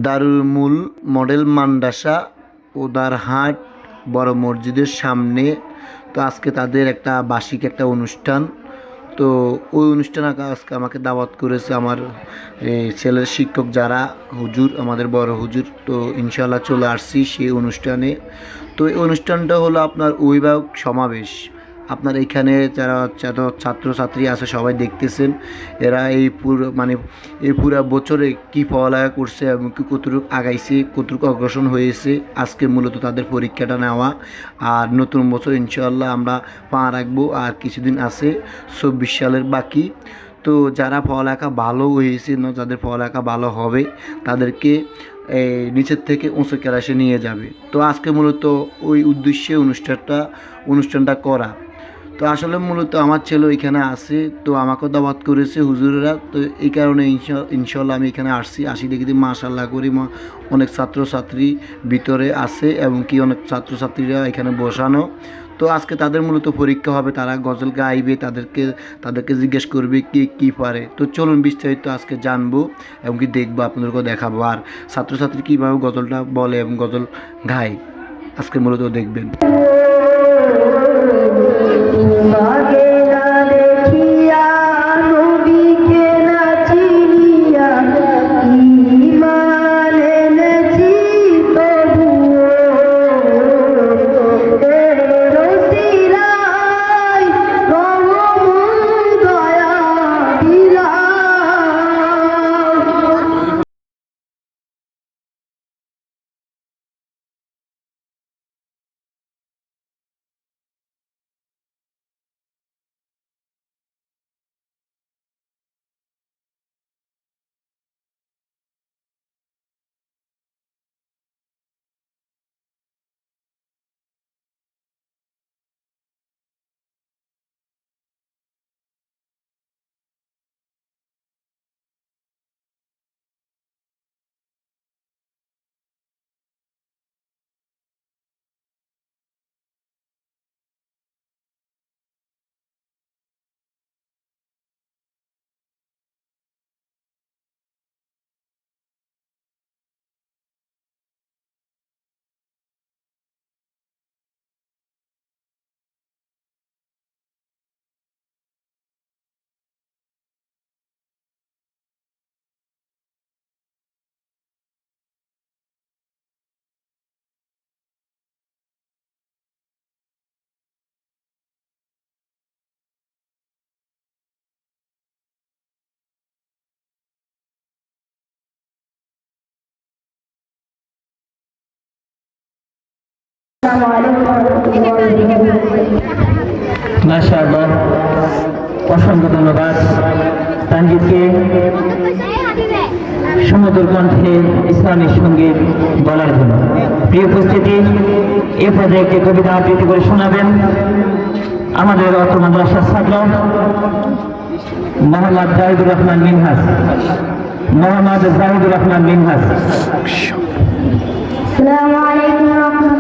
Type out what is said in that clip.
দারুল মূল মডেল মাদ্রাসা উদারহাট বড় মসজিদের সামনে। তো আজকে তাদের একটা বার্ষিক একটা অনুষ্ঠান। তো ওই অনুষ্ঠানে আজকে আমাকে দাওয়াত করেছে আমার ছেলের শিক্ষক যারা হুজুর, আমাদের বড় হুজুর। তো ইনশাল্লাহ চলে আসছি সেই অনুষ্ঠানে। তো এই অনুষ্ঠানটা হলো আপনার অভিভাবক সমাবেশ। আপনার এখানে যারা ছাত্রছাত্রী আছে সবাই দেখতেছেন, এরা এই পুরো বছরে কী পড়ালেখা করছে এবং কতটুকু আগাইছে, কতটুকু অগ্রসর হয়েছে। আজকে মূলত তাদের পরীক্ষাটা নেওয়া। আর নতুন বছর ইনশাআল্লাহ আমরা পা রাখবো, আর কিছুদিন আছে 24 সালের বাকি। তো যারা পড়ালেখা ভালো হয়েছে না, যাদের পড়ালেখা ভালো হবে তাদেরকে নিচের থেকে উঁচু ক্লাসে নিয়ে যাবে। তো আজকে মূলত ওই উদ্দেশ্যে অনুষ্ঠানটা করা। তো আসলে মূলত আমার ছেলে এখানে আসে, তো আমাকেও দাওয়াত করেছে হুজুরেরা। তো এই কারণে ইনশাল্লাহ আমি এখানে আসি দেখি মাশাআল্লাহ করি অনেক ছাত্রছাত্রী ভিতরে আছে এবং কি অনেক ছাত্রছাত্রীরা এখানে বসানো। তো আজকে তাদের মূলত পরীক্ষা হবে, তারা গজল গাইবে, তাদেরকে জিজ্ঞেস করবে কে কী পারে। তো চলুন বিস্তারিত আজকে জানবো এবং কি দেখবো, আপনাদেরকেও দেখাবো। আর ছাত্রছাত্রী কীভাবে গজলটা বলে এবং গজল গায় আজকে মূলত দেখবেন। মাশাআল্লাহ, অসংখ্য ধন্যবাদ তানজিদকে সুমধুর কণ্ঠে ইসলামী সঙ্গীত বলার জন্য। প্রিয় উপস্থিতি, এ পর্যায়ে একটি কবিতা আবৃত্তি করে শোনাবেন আমাদের অত্র মাদ্রাসার ছাত্র মোহাম্মদ জাহিদুর রহমান মিনহাজ। আসসালামু আলাইকুম ওয়া রাহমাতুল্লাহ।